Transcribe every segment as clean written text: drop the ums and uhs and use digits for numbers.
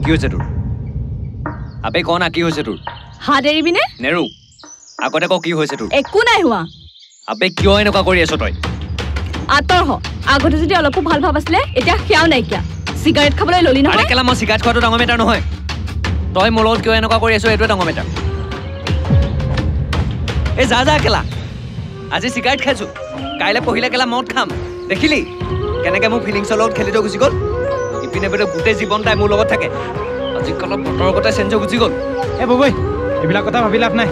কি হৈছে তোৰ আবে ক না কি হৈছে তোৰ হাত এৰিবিনে নেৰু আগতে ক কি হৈছে তোৰ একো নাই হোৱা আবে কিয় এনেকুৱা কৰি আছ তই আতৰ হ আগতে যদি অলপ ভাল ভাব আছিলে এতিয়া খেয়াও নাইকিয়া সিগাৰেট খাবলৈ ললি নহয় আৰে কেলা মই সিগাৰেট খোৱাটো ডাঙৰ মেটাৰ নহয় তই মোৰ লগত কিয় এনেকুৱা কৰি আছ এইটোৱে ডাঙৰ মেটাৰ এই যা কেলা আজি সিগাৰেট খাইছো কাইলৈ পহিলে কেলা মদ খাম দেখিলি কেনেকৈ মোৰ ফিলিংছৰ লগত খেলি থৈ গুচি গ'ল ইপিনে বেলে গোটেই জীৱন তাই মোৰ লগত থাকে আজিকালি বতৰৰ কথা চেঞ্জ হৈ গুচি গ'ল এ ববৈ এইবিলাক কথা ভাবি লাভ নাই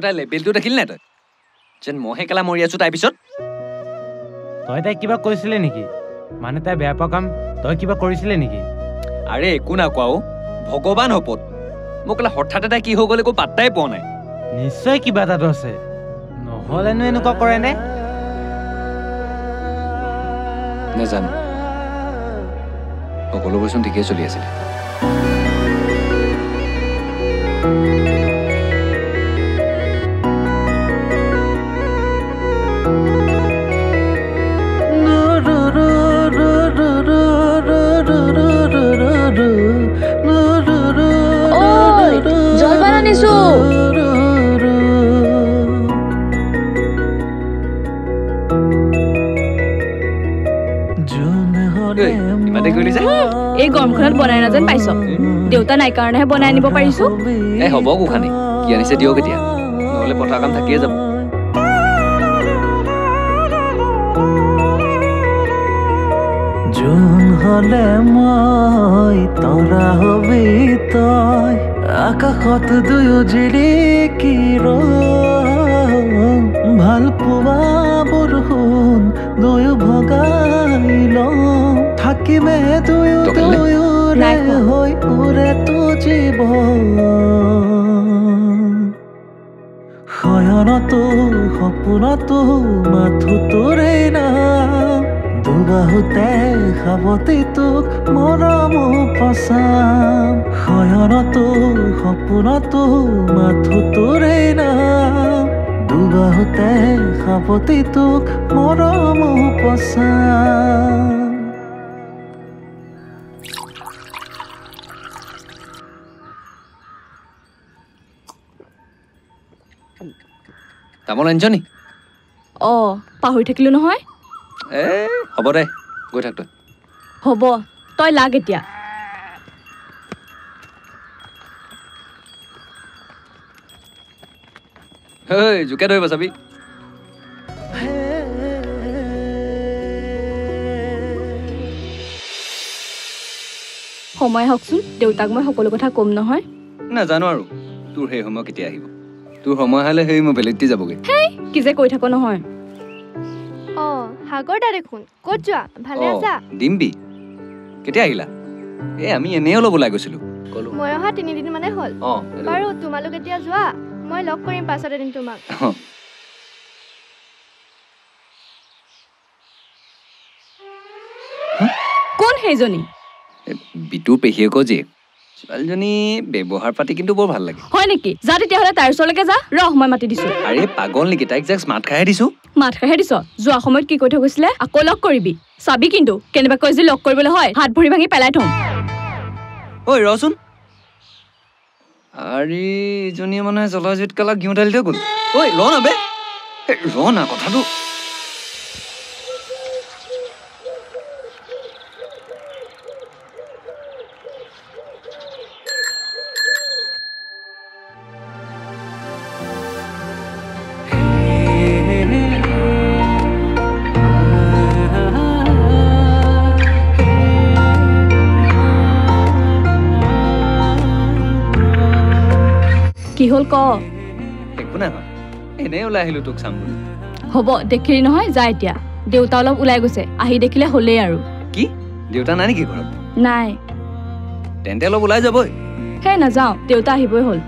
তাই লেবেলটো দেখিলি নাই তই যেন মহে কেলা মৰি আছো তাৰ পিছত তই তাই কিবা কৈছিলে নেকি মানে তাই বেয়া পোৱা কাম তই কিবা কৰিছিলে নেকি আৰে একো নাকোৱা ভগৱান হপত মোক কেলা হঠাতে তাই কি হৈ গ'ল একো পাত্তাই পোৱা নাই নিশ্চয় কিবা এটাতো আছে নহ'লেনো এনেকুৱা কৰে নে নেজানো সকলোবোৰচোন ঠিকেই চলি আছিলে জলপান আনিছো এই গৰমখনত বনাই নাজান পাইছ দেউতা নাই কাৰণেহে বনাই আনিব পাৰিছো এই হ'ব গোখানি কি আনিছে দিয়ক এতিয়া নহ'লে পথাৰ কাম থাকিয়ে যাব জোন হলে মই তৰা হবি তই আকাশত দুয়ো জিলিকি ভাল পোৱা বৰষুণ দুয়ো ভগাই লওঁ থাকিমে দুয়ো দুয়োৰে হৈ উৰে তো জীৱন শয়নতো সপোনতো মাথো তোৰে নাম দুবাহুতে সাৱতি তোক মৰম পচাম শয়নতো সপোনতো মাথো তোৰে নাম দুবাহুতে সাৱতি তোক মৰম পচাম তামোল আনিছ নি পাহৰি থাকিলো নহয় হ'ব দে গৈ থাক তই হ'ব তই লাগ এতিয়া জোকে ধৰিব চাবি সময় হওকচোন দেউতাক মই সকলো কথা কম নহয় নাজানো আৰু তোৰ সেই সময় কেতিয়া আহিব তোৰ সময় হ'লে সেই মই বেলেগটি যাবগৈ কি যে কৈ থাক নহয় সাগৰ দা দেখোন ক'ত যোৱা ভালে আছা ডিম্বি কেতিয়া আহিলা আমি এনেই অলপ ওলাই গৈছিলো মই অহা 3 দিন মানে হ'ল বাৰু তোমালোক এতিয়া যোৱা মই লগ কৰিম পাছত এদিন তোমাক কোন সেইজনী বিটু পেহীয়েকৰ জীয়েক ছোৱালীজনী ব্যৱহাৰ পাতি কিন্তু বৰ ভাল লাগে হয় নেকি যা তেতিয়াহ'লে তাইৰ ওচৰলৈকে যা ৰহ মই মাতি দিছো আৰে পাগল নেকি তাইক জাষ্ট মাত খাই দিছো মাত খাই দিছ যোৱা সময়ত কি কৈ থৈ গৈছিলে আকৌ লগ কৰিবি চাবি কিন্তু কেনেবাকৈ যদি লগ কৰিবলৈ হয় হাত ভৰি ভাঙি পেলাই থম ঐ ৰচোন আৰে ইজনীয়ে মানে জলাজুইত কালা ঘিউ ঢালি থৈ গ'ল ঐ ৰ না বে ৰ না কথাটো কি হ'ল ক একো নাই এনেই ওলাই আহিলো তোক চাম বুলি হ'ব দেখিলি নহয় যা এতিয়া দেউতা অলপ ওলাই গৈছে আহি দেখিলে হ'লেই আৰু কি দেউতা নাই নেকি ঘৰত নাই তেন্তে অলপ ওলাই যাবই হে নাযাওঁ দেউতা আহিবই হ'ল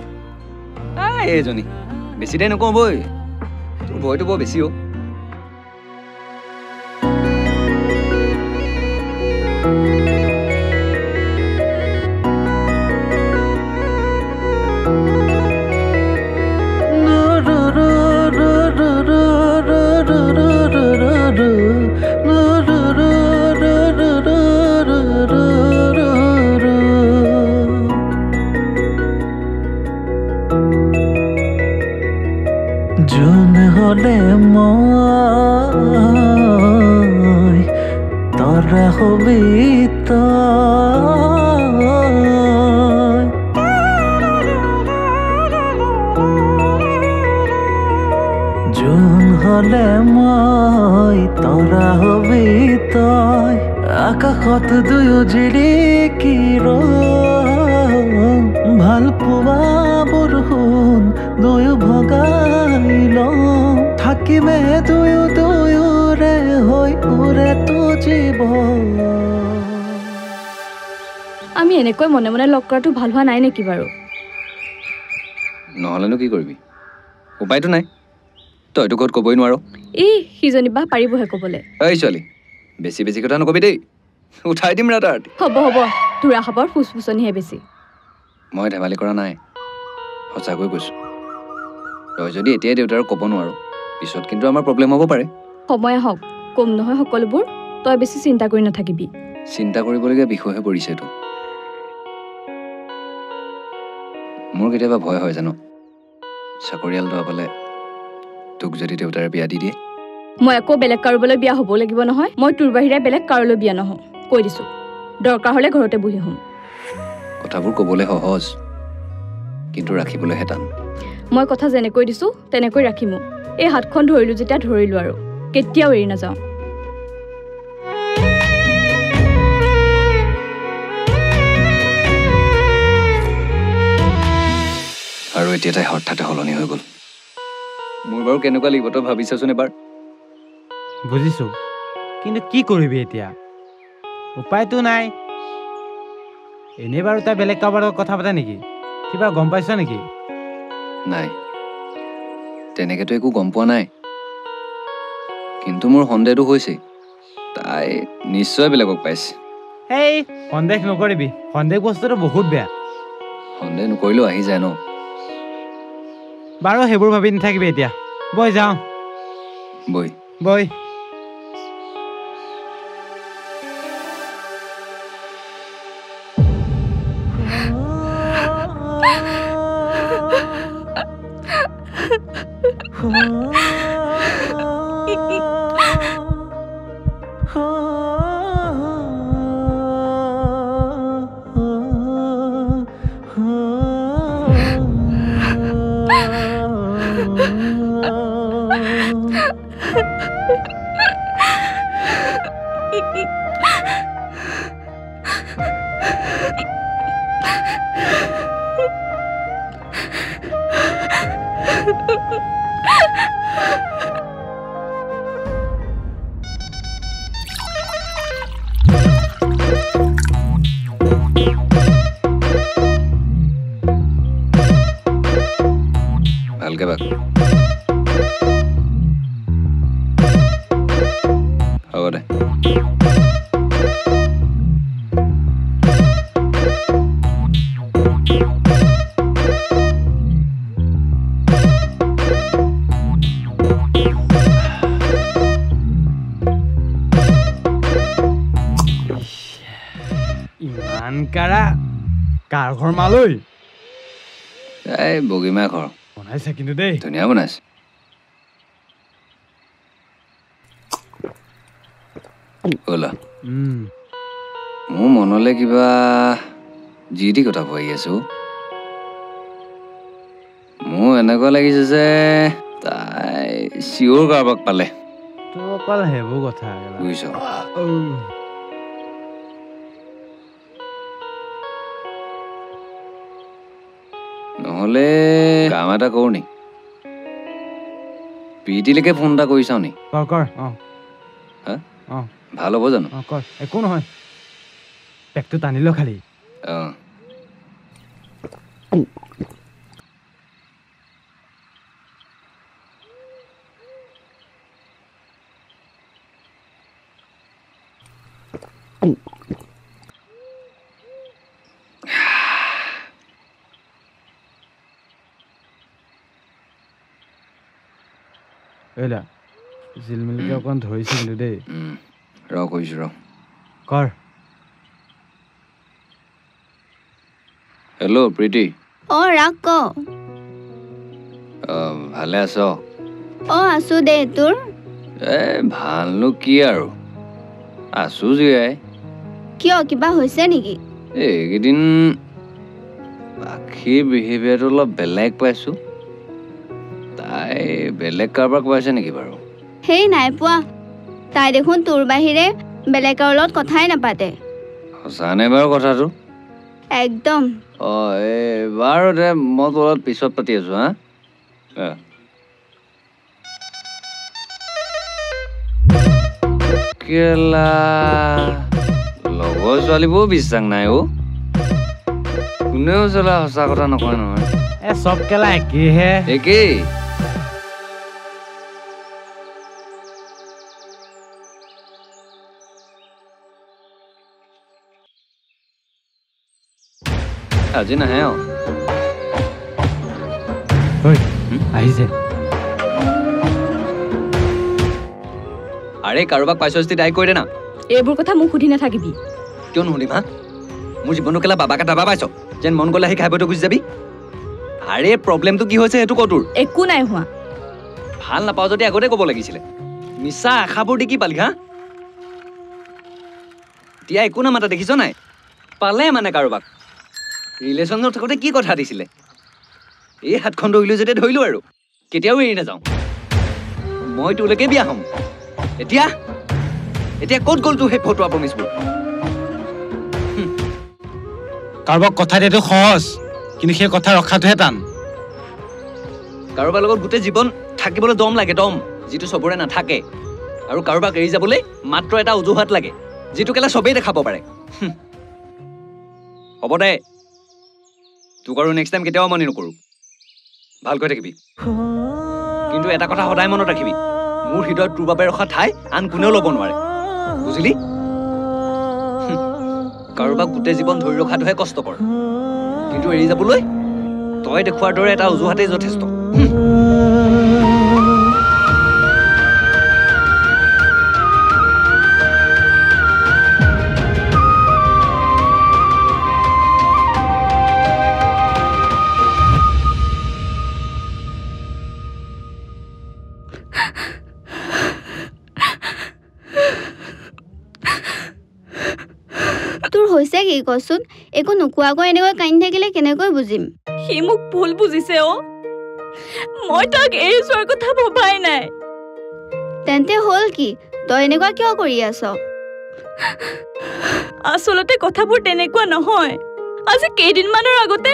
এইজনী বেছি দেৰি নকওঁ বই তোৰ ভয়টো বৰ বেছি অ' যোন হলে মই তৰা হবি তই যোন হলে মই তৰা হবি তই আকাশত দুয়ো জিলিকি ভাল পোৱা বৰষুণ দুয়ো ভগাই লওঁ থাকিমে দুয়ো দুয়োৰে হৈ উৰে তো জীৱন আমি এনেকৈ মনে মনে লগ কৰাটো ভাল হোৱা নাই নেকি বাৰু নহ'লেনো কি কৰিবি উপায়তো নাই তইতো ঘৰত ক'বই নোৱাৰ সিজনী বা পাৰিবহে ক'বলৈ এই ছোৱালী বেছি বেছি কথা নকবি দেই উঠাই দিম ৰাতি হ'ব তোৰা খাবৰ ফুচফুচনিহে বেছি মই ধেমালি কৰা নাই সঁচাকৈ কৈছোঁ তই যদি এতিয়াই দেউতাক ক'ব নোৱাৰ পিছত কিন্তু আমাৰ প্ৰব্লেম হ'ব পাৰে সময় আহক কম নহয় সকলোবোৰ তই বেছি চিন্তা কৰি নাথাকিবি চিন্তা কৰিবলগীয়া বিষয়হে পৰিছে এইটো মোৰ কেতিয়াবা ভয় হয় জানো চাকৰিয়াল ল'ৰা পালে তোক যদি দেউতাৰে বিয়া দি দিয়ে মই আকৌ বেলেগ কাৰোবালৈ বিয়া হ'ব লাগিব নহয় মই তোৰ বাহিৰে বেলেগ কাৰোলৈ বিয়া নহওঁ কৈ দিছোঁ দৰকাৰ হ'লে ঘৰতে বহি হ'ম কথাবোৰ ক'বলৈ সহজ কিন্তু ৰাখিবলৈহে টান মই কথা যেনেকৈ দিছোঁ তেনেকৈ ৰাখিমো এই হাতখন ধৰিলোঁ যেতিয়া ধৰিলোঁ আৰু কেতিয়াও এৰি নাযাওঁ আৰু এতিয়া তাই হঠাতে সলনি হৈ গ'ল মোৰ বাৰু কেনেকুৱা লাগিব তই ভাবিছাচোন এবাৰ বুজিছোঁ কিন্তু কি কৰিবি এতিয়া উপায়তো নাই এনেই বাৰু তাই বেলেগ কাৰোবাৰ লগত কথা পাতে নেকি কিবা গম পাইছ নেকি নাই তেনেকেতো একো গম পোৱা নাই কিন্তু মোৰ সন্দেহটো হৈছে তাই নিশ্চয় বেলেগক পাইছে সেই সন্দেহ নকৰিবি সন্দেহ বস্তুটো বহুত বেয়া সন্দেহ নকৰিলেও আহি যায় ন বাৰু সেইবোৰ ভাবি নাথাকিবি এতিয়া বৈ যাওঁ বৈ বৈ ভালকে বাক হ'ব দে ইমান কাৰা কাৰ ঘৰ মালৈ এই বগীমা ঘৰ বনাইছে কিন্তু দেই ধুনীয়া বনাইছে ব'লা মোৰ মনলৈ কিবা যি টি কথা ভাবি আছো মোৰ এনেকুৱা লাগিছে যে তাই চিঞৰ কাৰোবাক পালে তোৰ অকল সেইবোৰ কথা বুজিছ নহ'লে কাম এটা কৰো নি প্ৰীতিলৈকে ফোন এটা কৰি চাওঁ নি কৰ ভাল হ'ব জানো কৰ একো নহয় পেকটো টানিলো খালি অঁ এইলা জিলমিলকে অকণ ধৰিছে কিন্তু দেই ৰ কৈছো ৰ কৰ হেল্ল' প্ৰীতি ৰাখ ক ভালে আছ আছো দে তোৰ ভালনো কি আৰু আছো জীয়াই কিয় কিবা হৈছে নেকি এইকেইদিন আখীৰ বিহেভিয়াৰটো অলপ বেলেগ পাইছো তাই বেলেগ কাৰোবাক পাইছে নেকি বাৰু সেই নাই পোৱা তাই দেখোন তোৰ বাহিৰে বেলেগ কাৰো লগত কথাই নাপাতে সঁচানে বাৰু কথাটো একদম বাৰু দে মই তোৰ লগত পিছত পাতি আছো হা কেলা লগৰ ছোৱালীবোৰো বিশ্বাস নাই কোনেও চলা সঁচা কথা নকয় নহয় চব কেলা একেইহে একেই আজি নাহে আহিছে আৰে কাৰোবাক পাইছ যদি দায় কৰি দে না এইবোৰ কথা মোক সুধি নাথাকিবি কিয় নুশুনিম হা মোৰ জীৱনটো কেলা বাবাকে দাবা পাইছ যেন মন গ'লে সেই খাই বৈ গুচি যাবি আৰে প্ৰব্লেমটো কি হৈছে সেইটো কটোৰ একো নাই হোৱা ভাল নাপাওঁ যদি আগতে ক'ব লাগিছিলে মিছা আশাবোৰ দি কি পালি হা এতিয়া একো নামাতা দেখিছ নাই পালে মানে কাৰোবাক ৰিলেশ্যনত থাকোঁতে কি কথা দিছিলে এই হাতখন ধৰিলোঁ যেতিয়া ধৰিলোঁ আৰু কেতিয়াও এৰি নাযাওঁ মই তোলৈকে বিয়া হ'ম এতিয়া এতিয়া ক'ত গ'ল তোৰ সেই ফটোৱা প্ৰমিছবোৰ কাৰোবাক কথা দিয়াটো সহজ কিন্তু সেই কথা ৰখাটোহে টান কাৰোবাৰ লগত গোটেই জীৱন থাকিবলৈ দম লাগে দম যিটো চবৰে নাথাকে আৰু কাৰোবাক এৰি যাবলৈ মাত্ৰ এটা অজুহাত লাগে যিটো কেলা চবেই দেখাব পাৰে হ'ব দে তোক আৰু নেক্সট টাইম কেতিয়াও মনি নকৰোঁ ভালকৈ থাকিবি কিন্তু এটা কথা সদায় মনত ৰাখিবি মোৰ হৃদয়ত তোৰ বাবে ৰখা ঠাই আন কোনেও ল'ব নোৱাৰে বুজিলি কাৰোবাক গোটেই জীৱন ধৰি ৰখাটোহে কষ্টকৰ কিন্তু এৰি যাবলৈ তই দেখুৱাৰ দৰে এটা অজুহাতেই যথেষ্ট তোৰ হৈছে কি কচোন একো নোকোৱাকৈ এনেকৈ কান্দি থাকিলে কেনেকৈ বুজিম সি মোক ভুল বুজিছে মই তাক এৰি যোৱাৰ কথা ভবাই নাই তেন্তে হ'ল কি তই এনেকুৱা কিয় কৰি আছ আচলতে কথাবোৰ তেনেকুৱা নহয় আজি কেইদিনমানৰ আগতে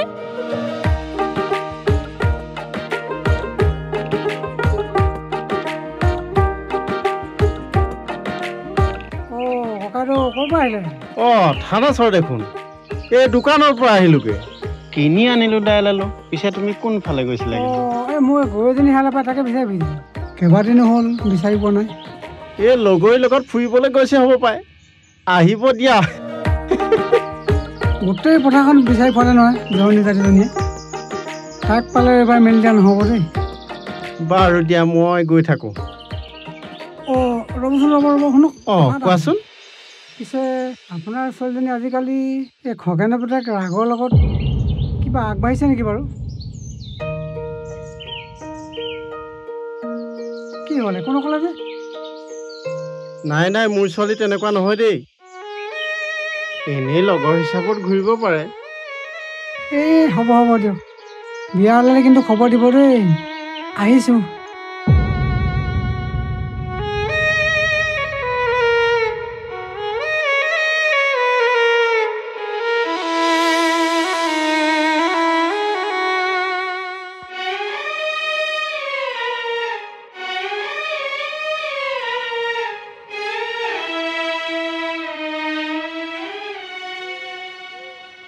থানা চৰ দেখোন এই দোকানৰ পৰা আহিলোগে কিনি আনিলো দাইল আলু পিছে তুমি কোনফালে গৈছিলা মই গৰু এজনী হালে পাই তাকে বিচাৰি ফুৰিছোঁ কেইবাদিনো হ'ল বিচাৰি পোৱা নাই এই লগৰীৰ লগত ফুৰিবলৈ গৈছে হ'ব পাৰে আহিব দিয়া গোটেই পথাৰখন বিচাৰি পোৱা নাই নহয় জনী জাতিজনীয়ে তাক পালে এবাৰ মেলি দিয়া নহ'ব দেই বাৰু দিয়া মই গৈ থাকোঁ ৰ'বচোন ৰ'ব শুনক কোৱাচোন পিছে আপোনাৰ ছোৱালীজনী আজিকালি এই খগেনে পুতেক ৰাগৰ লগত কিবা আগবাঢ়িছে নেকি বাৰু কি হ'ল একো নক'লে যে নাই নাই মোৰ ছোৱালী তেনেকুৱা নহয় দেই এনেই লগৰ হিচাপত ঘূৰিব পাৰে হ'ব দিয়ক বিয়া ওলালে কিন্তু খবৰ দিব দেই আহিছোঁ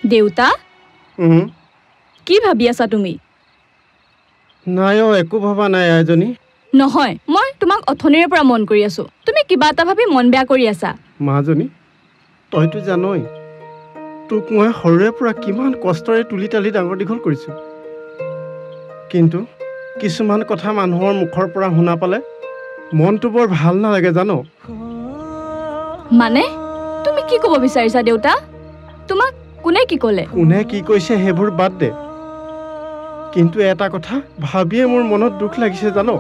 দেউতা কি ভাবি আছা তুমি নাই একো ভবা নাই এজনী নহয় মই তোমাক অথনিৰে পৰা মন কৰি আছো তুমি কিবা এটা ভাবি মন বেয়া কৰি আছা মাজনী তইতো জানই তোক মই সৰুৰে পৰা কিমান কষ্টৰে তুলি তালি ডাঙৰ দীঘল কৰিছোঁ কিন্তু কিছুমান কথা মানুহৰ মুখৰ পৰা শুনা পালে মনটো বৰ ভাল নালাগে জানো। মানে তুমি কি ক'ব বিচাৰিছা দেউতা? তোমাক কোনে কি ক'লে? কোনে কি কৈছে সেইবোৰ বাদ দে, কিন্তু এটা কথা ভাবিয়ে মোৰ মনত দুখ লাগিছে জানো।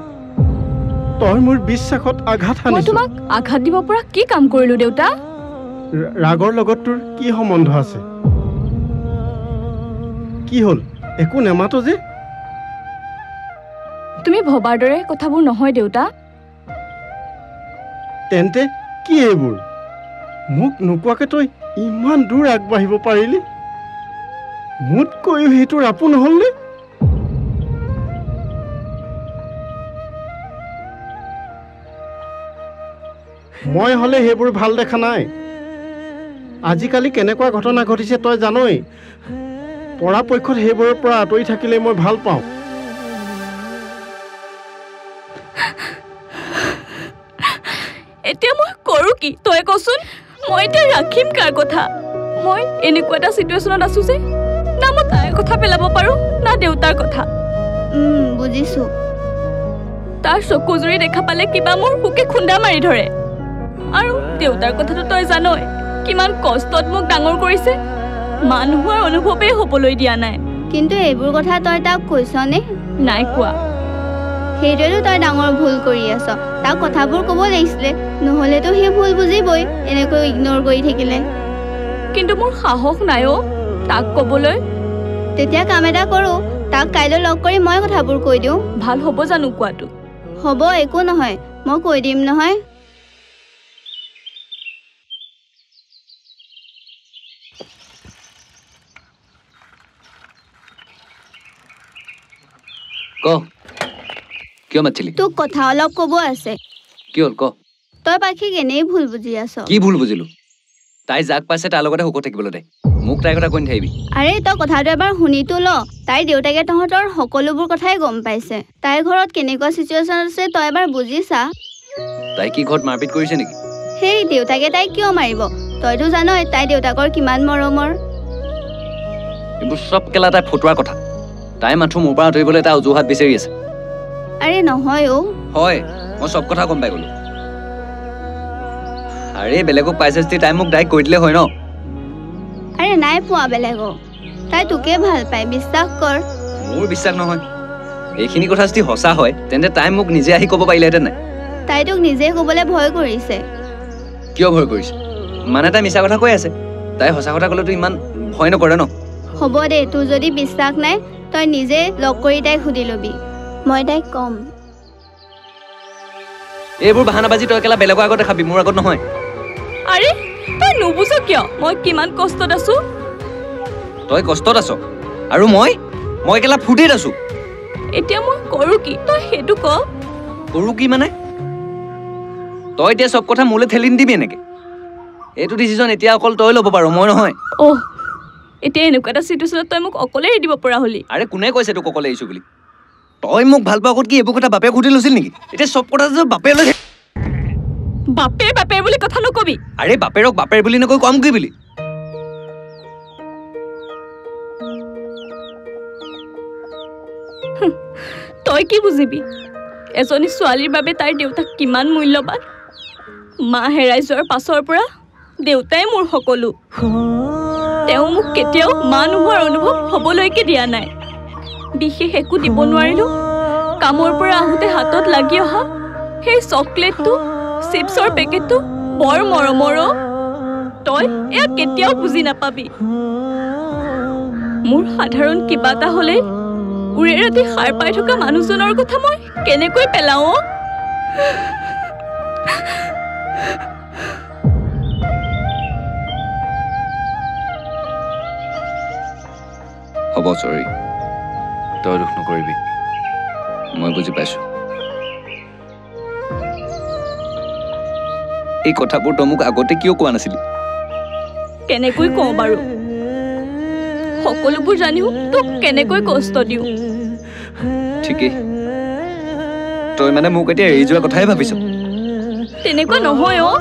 তই মোৰ বিশ্বাসত আঘাত মই সানিছ। তোমাক আঘাত দিব পৰা কি কাম কৰিলো দেউতা? ৰাগৰ লগত তোৰ কি সম্বন্ধ আছে? কি হ'ল, একো নেমাতো যে? তুমি ভবাৰ দৰে কথাবোৰ নহয় দেউতা। তেন্তে কি এইবোৰ? মোক নোকোৱাকে তই ইমান দূৰ আগবাঢ়িব পাৰিলি? মোতকৈও সেইটো আপোন নহ'লনে? মই হ'লে সেইবোৰ ভাল দেখা নাই। আজিকালি কেনেকুৱা ঘটনা ঘটিছে তই জানই। পৰাপক্ষত সেইবোৰৰ পৰা আঁতৰি থাকিলে মই ভাল পাওঁ। এতিয়া মই কৰোঁ কি তই কচোন? মই এতিয়া ৰাখিম কাৰ কথা? মই এনেকুৱা এটা চিটুৱেশ্যনত আছো যে না মই তাইৰ কথা পেলাব পাৰোঁ না দেউতাৰ কথা। বুজিছো। তাৰ চকুজুৰি দেখা পালে কিবা মোৰ বুকে খুন্দা মাৰি ধৰে। আৰু দেউতাৰ কথাটো তই জানই, কিমান কষ্টত মোক ডাঙৰ কৰিছে। মানুহৰ অনুভৱেই হ'বলৈ দিয়া নাই। কিন্তু এইবোৰ কথা তই তাক কৈছনে? নাই কোৱা। সেইটোৱেতো তই ডাঙৰ ভুল কৰি আছ। তাক কথাবোৰ ক'ব লাগিছিলে, নহ'লেতো সি ভুল বুজিবই এনেকৈ ইগন'ৰ কৰি থাকিলে। কিন্তু মোৰ সাহস নাই অ' তাক ক'বলৈ। তেতিয়া কাম এটা কৰোঁ, তাক কাইলৈ লগ কৰি মই কথাবোৰ কৈ দিওঁ। ভাল হ'ব জানো কোৱাটো? হ'ব, একো নহয়, মই কৈ দিম নহয়। ক কিয় মাতিলি? তোক কথা অলপ ক'ব আছে। কি হ'ল ক? তই পাখিক এনেই ভুল বুজি আছ। কি ভুল বুজিলো? তাই যাক পাইছে তাৰ লগতে শুকো থাকিবলৈ দে। মোক তাইৰ কথা কৈ নাথাকিবি। আৰে তই কথাটো এবাৰ শুনিতো ল। তাইৰ দেউতাকে তহঁতৰ সকলোবোৰ কথাই গম পাইছে। তাইৰ ঘৰত কেনেকুৱা চিটুৱেশ্যন আছে তই এবাৰ বুজি চা। তাই কি ঘৰত মাৰপিট কৰিছে নেকি? সেই দেউতাকে তাইক কিয় মাৰিব? তইতো জানই তাই দেউতাকৰ কিমান মৰমৰ। এইবোৰ চব কেলা তাই ফটোৱাৰ কথা। তাই মাথো মোৰ পৰা আঁতৰিবলৈ এটা অজুহাত বিচাৰি আছে। আৰে নহয় অ'। হয়, মই চব কথা গম পাই গলো। আৰে বেলেগক পাইছে যদি তাই মোক ডাইৰেক্ট কৈ দিলে হয় ন? আৰে নাই পোৱা বেলেগক। তাই তোকে ভাল পায়, বিশ্বাস কৰ। মোৰ বিশ্বাস নহয়। এইখিনি কথা যদি সঁচা হয় তেন্তে তাই মোক নিজে আহি ক'ব পাৰিলেহেঁতেন নাই? তাই তোক নিজে ক'বলৈ ভয় কৰিছে। কিয় ভয় কৰিছে? মানে তাই মিছা কথা কৈ আছে। তাই সঁচা কথা ক'লেতো ইমান ভয় নকৰে ন? হ'ব দে, তোৰ যদি বিশ্বাস নাই তই নিজে লগ কৰি তাইক সুধি ল'বি। মই তাইক ক'ম। এইবোৰ বাহানাবাজি তই কেলা বেলেগৰ আগত দেখাবি, মোৰ আগত নহয়। আৰে তই নুবুজ কিয় মই কিমান কষ্টত আছো? তই কষ্টত আছ আৰু মই কেলা ফূৰ্তিত আছো। এতিয়া মই কৰোঁ কি তই সেইটো ক। কৰো কি মানে? তই এতিয়া চব কথা মোলৈ ঠেলি নিদিবি এনেকে। এইটো ডিচিশ্যন এতিয়া অকল তই ল'ব পাৰ, মই নহয়। অহ, এতিয়া এনেকুৱা এটা চিটুৱেশ্যনত তই মোক অকলে এৰি দিব পৰা হলি? আৰে কোনে কৈছে তোক অকলে এৰিছো বুলি? তই মোক ভাল পোৱা আগত কি এইবোৰ কথা বাপে সুধি লৈছিল নেকি? এতিয়া চব কথা যে বাপে লৈ বাপে বাপে বুলি কথা নকবি। আৰে বাপেৰক বাপেৰ বুলি নকৈ কম কি বুলি? তই কি বুজিবি এজনী ছোৱালীৰ বাবে তাইৰ দেউতাক কিমান মূল্যৱান। মা হেৰাই যোৱাৰ পাছৰ পৰা দেউতাই মোৰ সকলো। তেওঁ মোক কেতিয়াও মা নোহোৱাৰ অনুভৱ হ'বলৈকে দিয়া নাই। বিশেষ একো দিব নোৱাৰিলোঁ। কামৰ পৰা আহোঁতে হাতত লাগি অহা সেই চকলেটটো, চিপছৰ পেকেটটো বৰ মৰমৰ। তই এয়া কেতিয়াও বুজি নাপাবি। মোৰ সাধাৰণ কিবা এটা হ'লে উৰে ৰাতি সাৰ পাই থকা মানুহজনৰ কথা মই কেনেকৈ পেলাওঁ? হ'ব, চৰি। তই দুখ নকৰিবি, মই বুজি পাইছো। এই কথাবোৰ তই মোক আগতে কিয় কোৱা নাছিলি? কেনেকৈ কওঁ বাৰু? সকলোবোৰ জানিও তোক কেনেকৈ কষ্ট দিওঁ? ঠিকেই, তই মানে মোক এতিয়া এৰি যোৱা কথাই ভাবিছ? তেনেকুৱা নহয় অ'।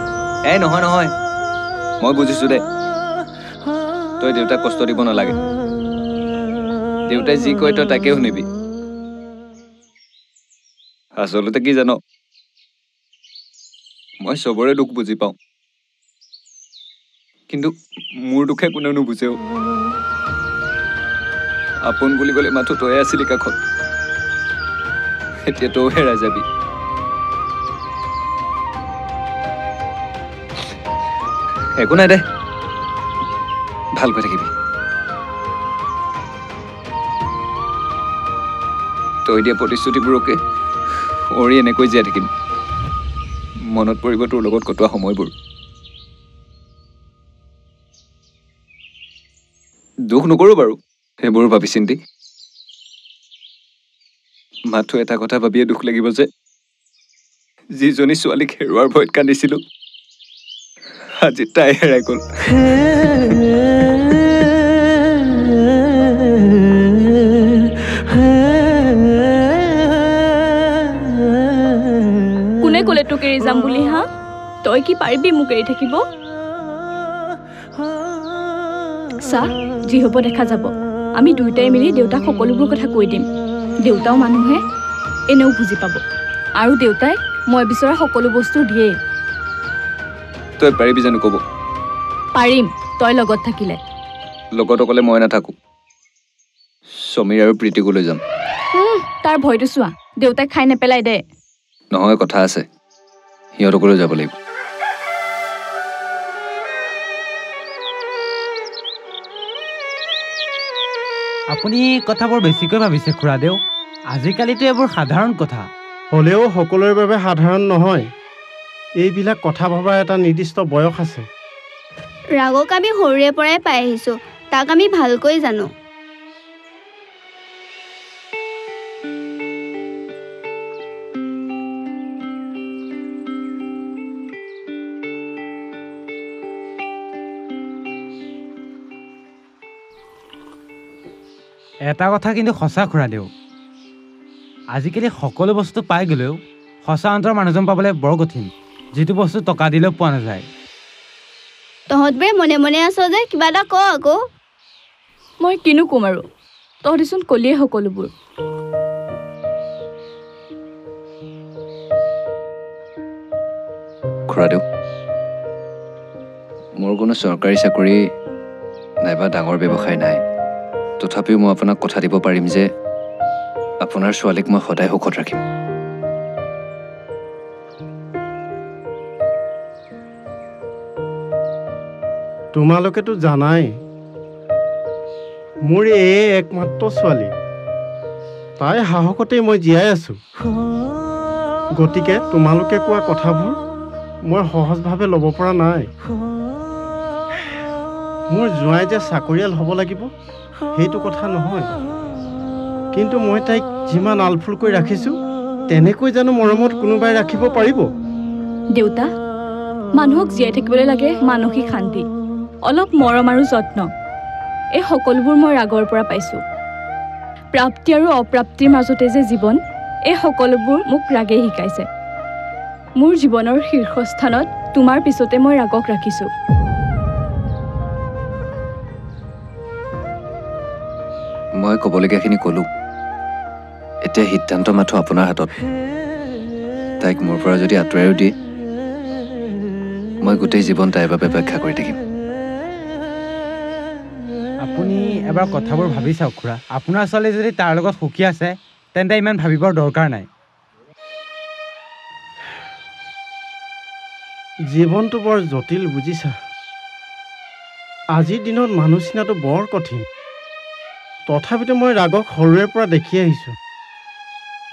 এই নহয় নহয়, মই বুজিছো দে। তই দেউতাক কষ্ট দিব নালাগে। দেউতাই যি কয় তই তাকে শুনিবি। আচলতে কি জান, মই চবৰে দুখ বুজি পাওঁ কিন্তু মোৰ দুখে কোনেও নুবুজেও আপোন বুলি ক'লে মাথো তয়ে আছিলি কাষত এতিয়া তও হেৰাই যাবি একো নাই দে ভালকৈ থাকিবি তই দিয়া প্ৰতিশ্ৰুতিবোৰকে অৰি এনেকৈ জীয়াই থাকিম মনত পৰিব তোৰ লগত কটোৱা সময়বোৰ দুখ নকৰোঁ বাৰু সেইবোৰ ভাবি চিন্তি মাথো এটা কথা ভাবিয়ে দুখ লাগিব যে যিজনী ছোৱালীক হেৰুৱাৰ ভয়ত কান্দিছিলোঁ আজি তাই হেৰাই গ'ল কোনে ক'লে তোক এৰি যাম বুলি হা তই কি পাৰিবি মোক এৰি থাকিব চা যি হ'ব দেখা যাব আমি দুয়োটাই মিলি দেউতাক সকলোবোৰ কথা কৈ দিম দেউতাও মানুহে এনেও বুজি পাব আৰু দেউতাই মই বিচৰা সকলো বস্তু দিয়ে তই পাৰিবি জানো ক'ব পাৰিম তই লগত থাকিলে লগত অকলে মই নাথাকোঁ সমীৰ আৰু প্ৰীতিকো লৈ যাম তাৰ ভয়টো চোৱা দেউতাই খাই নেপেলাই দে নহয় কথা আছে সিহঁতকো লৈ যাব লাগিব আপুনি কথাবোৰ বেছিকৈ ভাবিছে খুৰাদেউ আজিকালিতো এইবোৰ সাধাৰণ কথা হ'লেও সকলোৰে বাবে সাধাৰণ নহয় এইবিলাক কথা ভবাৰ এটা নিৰ্দিষ্ট বয়স আছে ৰাগক আমি সৰুৰে পৰাই পাই আহিছোঁ তাক আমি ভালকৈ জানো এটা কথা কিন্তু সঁচা খুৰাদেউ আজিকালি সকলো বস্তু পাই গ'লেও সঁচা অন্তৰৰ মানুহজন পাবলৈ বৰ কঠিন যিটো বস্তু টকা দিলেও পোৱা নাযায় তহঁতবোৰে মনে মনে আছ যে কিবা এটা ক আকৌ মই কিনো ক'ম আৰু তহঁতিচোন কলিয়ে সকলোবোৰ খুৰাদেউ মোৰ কোনো চৰকাৰী চাকৰি নাইবা ডাঙৰ ব্যৱসায় নাই তথাপিও মই আপোনাক কথা দিব পাৰিম যে আপোনাৰ ছোৱালীক মই সদায় সুখত ৰাখিম তোমালোকেতো জানাই মোৰ এই একমাত্ৰ ছোৱালী তাই সাহসতেই মই জীয়াই আছোঁ গতিকে তোমালোকে কোৱা কথাবোৰ মই সহজভাৱে ল'ব পৰা নাই মোৰ জোঁৱাই যে চাকৰিয়াল হ'ব লাগিব সেইটো কথা নহয় কিন্তু মই তাইক যিমান আলফুলকৈ ৰাখিছোঁ তেনেকৈ জানো মৰমত কোনোবাই ৰাখিব পাৰিব দেউতা মানুহক জীয়াই থাকিবলৈ লাগে মানসিক শান্তি অলপ মৰম আৰু যত্ন এই সকলোবোৰ মই ৰাগৰ পৰা পাইছোঁ প্ৰাপ্তি আৰু অপ্ৰাপ্তিৰ মাজতে যে জীৱন এই সকলোবোৰ মোক ৰাগে শিকাইছে মোৰ জীৱনৰ শীৰ্ষস্থানত তোমাৰ পিছতে মই ৰাগক ৰাখিছোঁ মই ক'বলগীয়াখিনি ক'লোঁ এতিয়া সিদ্ধান্ত মাথো আপোনাৰ হাতত তাইক মোৰ পৰা যদি আঁতৰাইও দিয়ে মই গোটেই জীৱন তাইৰ বাবে অপেক্ষা কৰি থাকিম আপুনি এবাৰ কথাবোৰ ভাবি চাওক খুৰা আপোনাৰ ছোৱালী যদি তাৰ লগত সুখী আছে তেন্তে ইমান ভাবিবৰ দৰকাৰ নাই জীৱনটো বৰ জটিল বুজিছা আজিৰ দিনত মানুহ চিনাটো বৰ কঠিন তথাপিতো মই ৰাগক সৰুৰে পৰা দেখি আহিছোঁ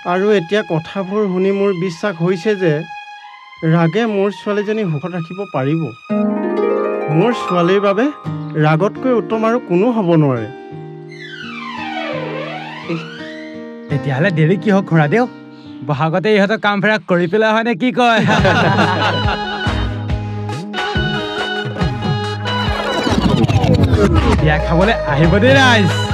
আৰু এতিয়া কথাবোৰ শুনি মোৰ বিশ্বাস হৈছে যে ৰাগে মোৰ ছোৱালীজনী সুখত ৰাখিব পাৰিব মোৰ ছোৱালীৰ বাবে ৰাগতকৈ উত্তম আৰু কোনো হ'ব নোৱাৰে তেতিয়াহ'লে দেৰি কি হওক খুৰাদেউ বহাগতে ইহঁতৰ কাম ফেৰা কৰি পেলাই হয়নে কি কয় বিয়া খাবলৈ আহিব দেই ৰাইজ